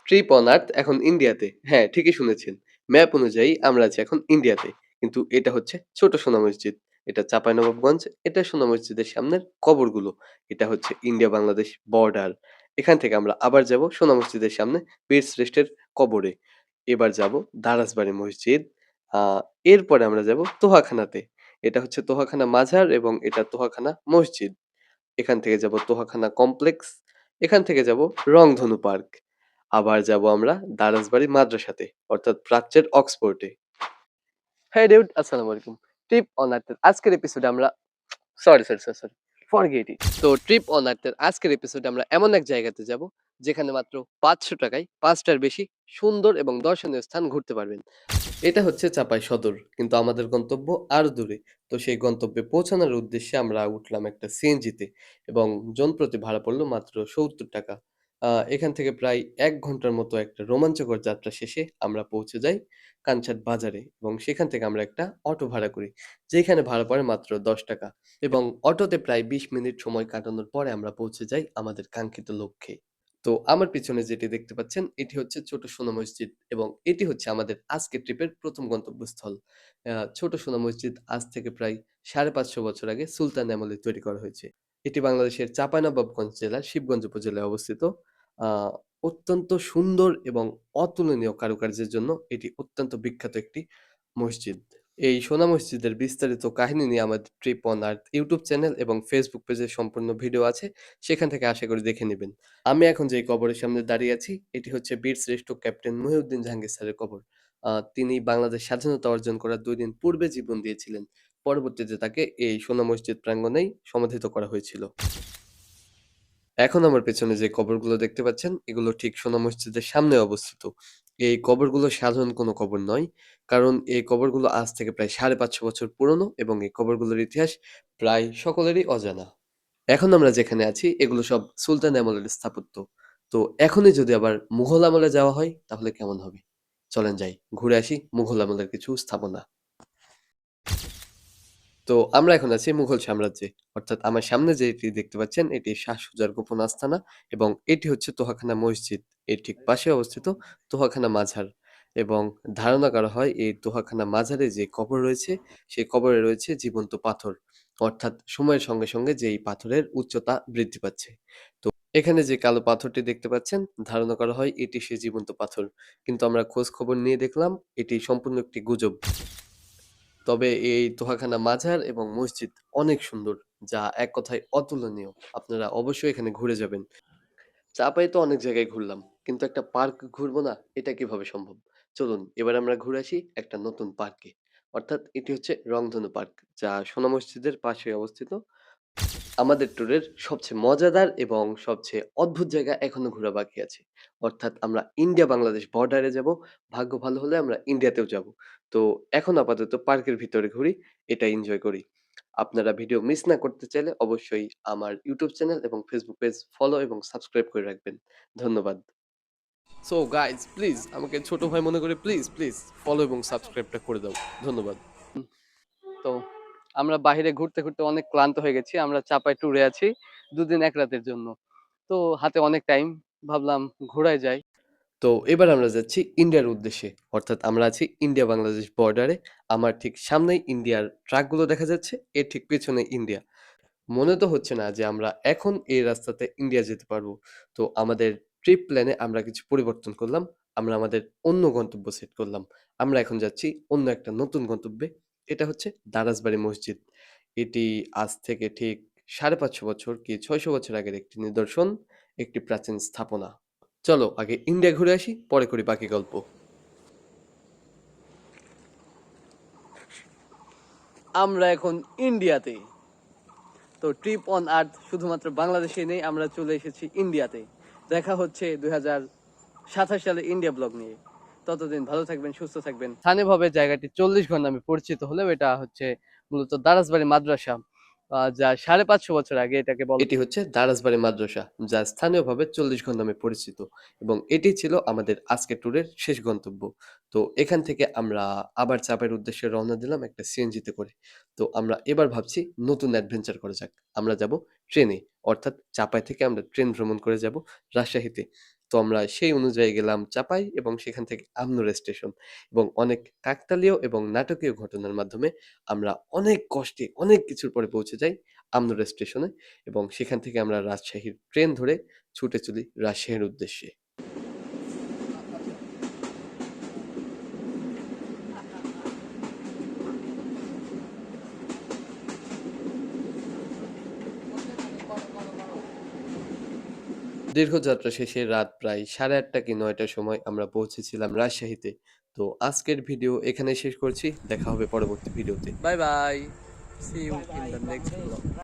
Trip on earth এখন ইন্ডিয়াতে। হ্যাঁ, ঠিকই শুনেছেন। ম্যাপ অনুযায়ী আমরা আছি এখন ইন্ডিয়াতে। কিন্তু এটা হচ্ছে ছোট সোনা মসজিদ। এটা চাঁপাইনবাবগঞ্জ। এটা সোনা মসজিদের সামনের কবরগুলো। এটা হচ্ছে ইন্ডিয়া বাংলাদেশ বর্ডার। এখান থেকে আমরা আবার যাব সোনা মসজিদের সামনে বীর শ্রেষ্ঠের কবরে। এবার যাব দারাজবাড়ি মসজিদ। আ এরপরে আমরা যাব তোহাখানাতে। এটা হচ্ছে তোহাখানা মাজার এবং এটা তোহাখানা মসজিদ। এখান থেকে যাব তোহাখানা কমপ্লেক্স। এখান থেকে যাব রংধনু পার্ক। আবার যাব আমরা দারাজবাড়ি মাদ্রাসাতে অর্থাৎ প্রাচ্যের অক্সফোর্ডে। হ্যাঁ ডিউড, আসসালামু আলাইকুম। ট্রিপ অন আর্থের আজকের এপিসোডে আমরা সরি ফরগেট ইট। তো ট্রিপ অন আর্থের আজকের এপিসোডে আমরা এমন এক জায়গাতে যাব যেখানে মাত্র 500 টাকায় 5টার বেশি সুন্দর এবং দর্শনীয় স্থান ঘুরতে পারবেন। এটা হচ্ছে চাপাই সদর, কিন্তু আমাদের গন্তব্য আরো দূরে। তো সেই গন্তব্যে পৌঁছানোর উদ্দেশ্যে আমরা উঠলাম একটা সিএনজিতে এবং জনপ্রতি ভাড়া পড়লো মাত্র 70 টাকা। এখান থেকে প্রায় 1 ঘন্টার মতো একটা রোমাঞ্চকর যাত্রা শেষে আমরা পৌঁছে যাই কানছাট বাজারে এবং সেখান থেকে আমরা একটা অটো ভাড়া করি, যেখানে ভাড়া পড়ে মাত্র 10 টাকা এবং অটোতে প্রায় 20 মিনিট সময় কাটানোর পরে আমরা পৌঁছে যাই আমাদের কাঙ্ক্ষিত লক্ষ্যে। তো আমার পিছনে যেটি দেখতে পাচ্ছেন এটি হচ্ছে ছোট সোনা মসজিদ এবং এটি হচ্ছে আমাদের আজকের ট্রিপের প্রথম গন্তব্যস্থল। ছোট সোনা মসজিদ আজ থেকে প্রায় 550 বছর আগে সুলতান আমলে তৈরি করা হয়েছে। এটি বাংলাদেশের চাঁপাইনবাবগঞ্জ জেলার শিবগঞ্জ উপজেলায় অবস্থিত। আহ অত্যন্ত সুন্দর এবং অতুলনীয় কারুকার্যের জন্য এটি অত্যন্ত বিখ্যাত একটি মসজিদ। এই সোনা মসজিদের বিস্তারিত কাহিনী নিয়ে আমাদের trip on earth YouTube channel এবং ফেসবুক পেজে সম্পূর্ণ ভিডিও আছে, সেখান থেকে আশা করি দেখে নেবেন। আমি এখন যে কবরের সামনে দাঁড়িয়ে আছি এটি হচ্ছে বীর শ্রেষ্ঠ ক্যাপ্টেন মহিউদ্দিন জাহাঙ্গীর স্যারের কবর। তিনি বাংলাদেশ স্বাধীনতা অর্জন করার 2 দিন পূর্বে জীবন দিয়েছিলেন। পরবর্তীতে তাকে এই সোনা মসজিদ প্রাঙ্গণেই সমাধিত করা হয়েছিল। এখন আমার পেছনে যে কবরগুলো দেখতে পাচ্ছেন এগুলো ঠিক সোনা মসজিদের সামনে অবস্থিত। এই কবরগুলো সাধারণ কোনো কবর নয়, কারণ এই কবরগুলো আজ থেকে প্রায় 550 বছর পুরনো এবং এই কবরগুলোর ইতিহাস প্রায় সকলেরই অজানা। এখন আমরা যেখানে আছি এগুলো সব সুলতান আমলের স্থাপত্য। তো এখনই যদি আবার মুঘল আমলে যাওয়া হয় তাহলে কেমন হবে? চলেন যাই, ঘুরে আসি মুঘল আমলের কিছু স্থাপনা। তো আমরা এখন আছি মুঘল সাম্রাজ্যে। অর্থাৎ আমার সামনে যেটি দেখতে পাচ্ছেন এটি শাহ সুজার গোপন আস্তানা এবং এটি হচ্ছে তোহাখানা মসজিদ। এর ঠিক পাশে অবস্থিত তোহাখানা মাজার এবং ধারণা করা হয় এই তোহাখানা মাজারে যে কবর রয়েছে সেই কবরে রয়েছে জীবন্ত পাথর। অর্থাৎ সময়ের সঙ্গে সঙ্গে যে এই পাথরের উচ্চতা বৃদ্ধি পাচ্ছে। তো এখানে যে কালো পাথরটি দেখতে পাচ্ছেন ধারণা করা হয় এটি সেই জীবন্ত পাথর। কিন্তু আমরা খোঁজ খবর নিয়ে দেখলাম এটি সম্পূর্ণ একটি গুজব। তবে এই তোহাখানা মাজার এবং মসজিদ অনেক সুন্দর, যা এক কথায় অতুলনীয়। আপনারা অবশ্যই এখানে ঘুরে যাবেন। চাপাই তো অনেক জায়গায় ঘুরলাম, কিন্তু একটা পার্ক ঘুরবো না, এটা কিভাবে সম্ভব? চলুন এবার আমরা ঘুরে আসি একটা নতুন পার্কে। অর্থাৎ এটি হচ্ছে রংধনু পার্ক, যা সোনা মসজিদের পাশে অবস্থিত। আমাদের ট্যুরের সবচেয়ে মজাদার এবং সবচেয়ে অদ্ভুত জায়গা এখনো ঘোরা বাকি আছে। অর্থাৎ আমরা ইন্ডিয়া বাংলাদেশ বর্ডারে যাব। ভাগ্য ভালো হলে আমরা ইন্ডিয়াতেও যাব। তো এখন আপাতত পার্কের ভিতরে ঘুরি, এটা এনজয় করি। আপনারা ভিডিও মিস না করতে চাইলে অবশ্যই আমার ইউটিউব চ্যানেল এবং ফেসবুক পেজ ফলো এবং সাবস্ক্রাইব করে রাখবেন। ধন্যবাদ। সো গাইজ প্লিজ আমাকে ছোট ভাই মনে করে প্লিজ ফলো এবং সাবস্ক্রাইবটা করে দাও। ধন্যবাদ। তো আমরা বাহিরে ঘুরতে ঘুরতে অনেক ক্লান্ত হয়ে গেছি। আমরা চাপায় ট্যুরে আছি 2 দিন 1 রাতের জন্য। তো হাতে অনেক টাইম, ভাবলাম ঘোরায় যাই। তো এবার আমরা যাচ্ছি ইন্ডিয়ার উদ্দেশ্যে। অর্থাৎ আমরা আছি ইন্ডিয়া বাংলাদেশ বর্ডারে। আমার ঠিক সামনেই ইন্ডিয়ার ট্রাকগুলো দেখা যাচ্ছে, এর ঠিক পেছনে ইন্ডিয়া। মনে তো হচ্ছে না যে আমরা এখন এই রাস্তাতে ইন্ডিয়া যেতে পারবো। তো আমাদের ট্রিপ প্ল্যানে আমরা কিছু পরিবর্তন করলাম। আমরা আমাদের অন্য গন্তব্য সেট করলাম। আমরা এখন যাচ্ছি অন্য একটা নতুন গন্তব্যে। এটা হচ্ছে দারাজবাড়ি মসজিদ। এটি আজ থেকে ঠিক 550 বছর কি 600 বছর আগের একটি নিদর্শন, একটি প্রাচীন স্থাপনা। চলো আগে ইন্ডিয়া ঘুরে আসি, পরে করি বাকি গল্প। আমরা এখন ইন্ডিয়াতে। তো ট্রিপ অন আর্থ শুধুমাত্র বাংলাদেশেই নেই, আমরা চলে এসেছি ইন্ডিয়াতে। দেখা হচ্ছে 2027 সালে ইন্ডিয়া ব্লগ নিয়ে। ততদিন ভালো থাকবেন, সুস্থ থাকবেন। স্থানীয়ভাবে জায়গাটি 40 ঘর নামে পরিচিত হলেও এটা হচ্ছে মূলত দারাজবাড়ি মাদ্রাসা, যা 550 বছর আগে এটাকে বলা। এটি হচ্ছে দারাজবাড়ি মাদ্রাসা, যা স্থানীয়ভাবে 40 ঘর নামে পরিচিত এবং এটি ছিল আমাদের আজকের ট্যুরের শেষ গন্তব্য। তো এখান থেকে আমরা আবার চাপের উদ্দেশ্যে রওনা দিলাম একটা সিএনজিতে করে। তো আমরা এবার ভাবছি নতুন অ্যাডভেঞ্চার করা যাক। আমরা যাব ট্রেনে, অর্থাৎ চাপাই থেকে আমরা ট্রেন ভ্রমণ করে যাব রাজশাহীতে। তো আমরা সেই অনুযায়ী গেলাম চাপাই এবং সেখান থেকে আমনুরা স্টেশন এবং অনেক কাকতালীয় এবং নাটকীয় ঘটনার মাধ্যমে আমরা অনেক কষ্টে অনেক কিছুর পরে পৌঁছে যাই আমনুরা স্টেশনে এবং সেখান থেকে আমরা রাজশাহীর ট্রেন ধরে ছুটে চলি রাজশাহীর উদ্দেশ্যে। দীর্ঘ যাত্রা শেষে রাত প্রায় 8:30 কি 9টার সময় আমরা পৌঁছেছিলাম রাজশাহীতে। তো আজকের ভিডিও এখানেই শেষ করছি। দেখা হবে পরবর্তী ভিডিওতে। Bye bye. See you in the next blog.